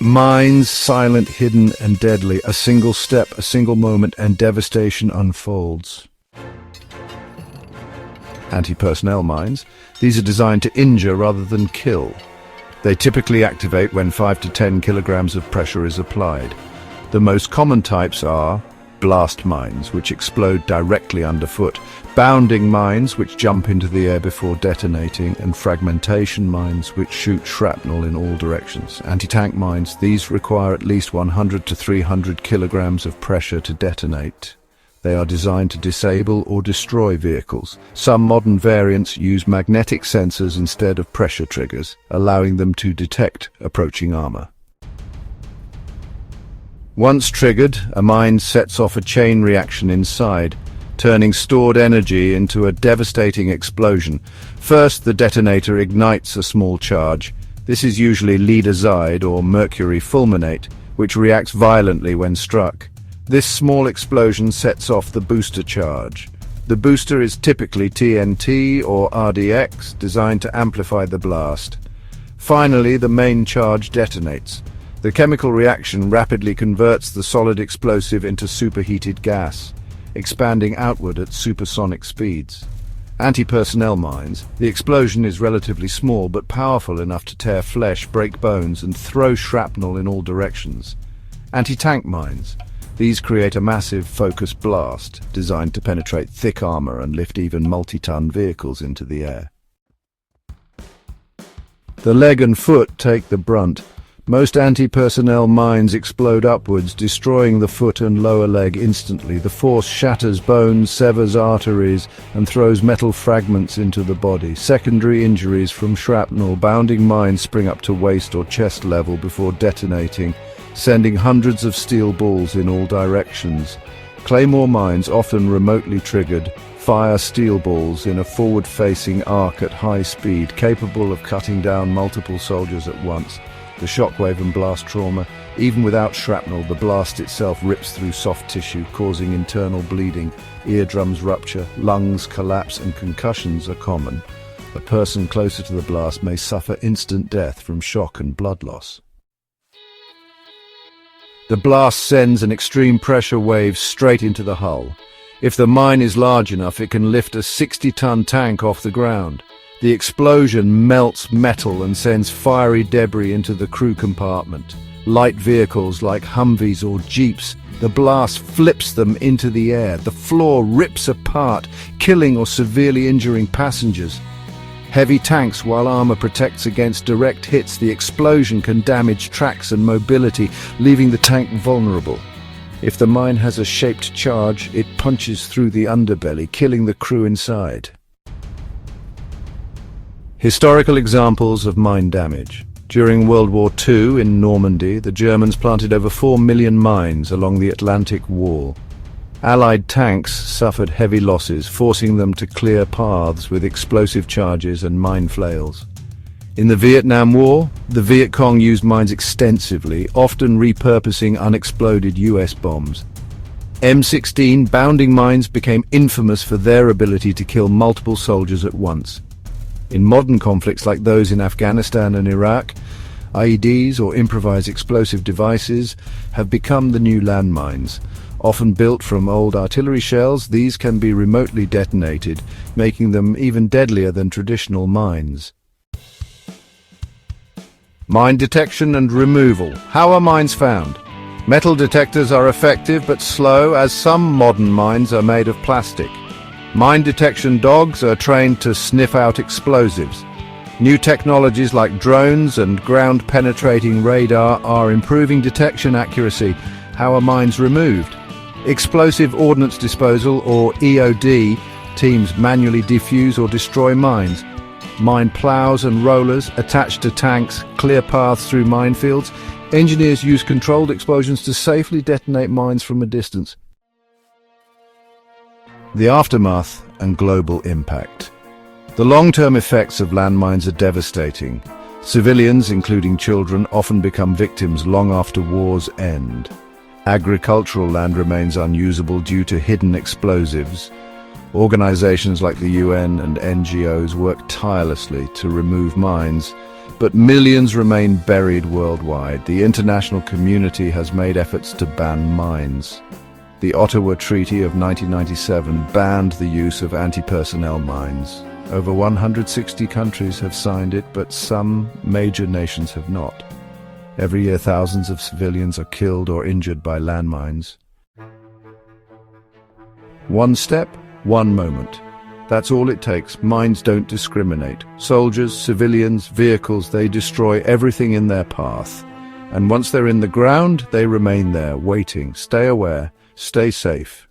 Mines, silent, hidden, and deadly. A single step, a single moment, and devastation unfolds. Anti-personnel mines. These are designed to injure rather than kill. They typically activate when 5 to 10 kilograms of pressure is applied. The most common types are blast mines, which explode directly underfoot, bounding mines, which jump into the air before detonating, and fragmentation mines, which shoot shrapnel in all directions. Anti-tank mines. These require at least 100 to 300 kilograms of pressure to detonate. They are designed to disable or destroy vehicles. Some modern variants use magnetic sensors instead of pressure triggers, allowing them to detect approaching armor. Once triggered, a mine sets off a chain reaction inside, turning stored energy into a devastating explosion. First, the detonator ignites a small charge. This is usually lead azide or mercury fulminate, which reacts violently when struck. This small explosion sets off the booster charge. The booster is typically TNT or RDX, designed to amplify the blast. Finally, the main charge detonates. The chemical reaction rapidly converts the solid explosive into superheated gas, expanding outward at supersonic speeds. Anti-personnel mines. The explosion is relatively small but powerful enough to tear flesh, break bones, and throw shrapnel in all directions. Anti-tank mines. These create a massive focused blast, designed to penetrate thick armor and lift even multi-ton vehicles into the air. The leg and foot take the brunt. Most anti-personnel mines explode upwards, destroying the foot and lower leg instantly. The force shatters bones, severs arteries, and throws metal fragments into the body. Secondary injuries from shrapnel. Bounding mines spring up to waist or chest level before detonating, sending hundreds of steel balls in all directions. Claymore mines, often remotely triggered, fire steel balls in a forward-facing arc at high speed, capable of cutting down multiple soldiers at once. The shockwave and blast trauma. Even without shrapnel, the blast itself rips through soft tissue, causing internal bleeding. Eardrums rupture, lungs collapse, and concussions are common. A person closer to the blast may suffer instant death from shock and blood loss. The blast sends an extreme pressure wave straight into the hull. If the mine is large enough, it can lift a 60-ton tank off the ground. The explosion melts metal and sends fiery debris into the crew compartment. Light vehicles like Humvees or Jeeps, the blast flips them into the air. The floor rips apart, killing or severely injuring passengers. Heavy tanks, while armor protects against direct hits, the explosion can damage tracks and mobility, leaving the tank vulnerable. If the mine has a shaped charge, it punches through the underbelly, killing the crew inside. Historical examples of mine damage. During World War II in Normandy, the Germans planted over 4 million mines along the Atlantic Wall. Allied tanks suffered heavy losses, forcing them to clear paths with explosive charges and mine flails. In the Vietnam War, the Viet Cong used mines extensively, often repurposing unexploded US bombs. M16 bounding mines became infamous for their ability to kill multiple soldiers at once. In modern conflicts like those in Afghanistan and Iraq, IEDs or improvised explosive devices have become the new landmines. Often built from old artillery shells, these can be remotely detonated, making them even deadlier than traditional mines. Mine detection and removal. How are mines found? Metal detectors are effective but slow, as some modern mines are made of plastic. Mine detection dogs are trained to sniff out explosives. New technologies like drones and ground-penetrating radar are improving detection accuracy. How are mines removed? Explosive Ordnance Disposal, or EOD, teams manually defuse or destroy mines. Mine plows and rollers attached to tanks clear paths through minefields. Engineers use controlled explosions to safely detonate mines from a distance. The aftermath and global impact. The long-term effects of landmines are devastating. Civilians, including children, often become victims long after wars end. Agricultural land remains unusable due to hidden explosives. Organizations like the UN and NGOs work tirelessly to remove mines, But millions remain buried worldwide. The international community has made efforts to ban mines. The Ottawa Treaty of 1997 banned the use of anti-personnel mines. Over 160 countries have signed it, but some major nations have not. Every year, thousands of civilians are killed or injured by landmines. One step, one moment. That's all it takes. Mines don't discriminate. Soldiers, civilians, vehicles, they destroy everything in their path. And once they're in the ground, they remain there, waiting. Stay aware, stay safe.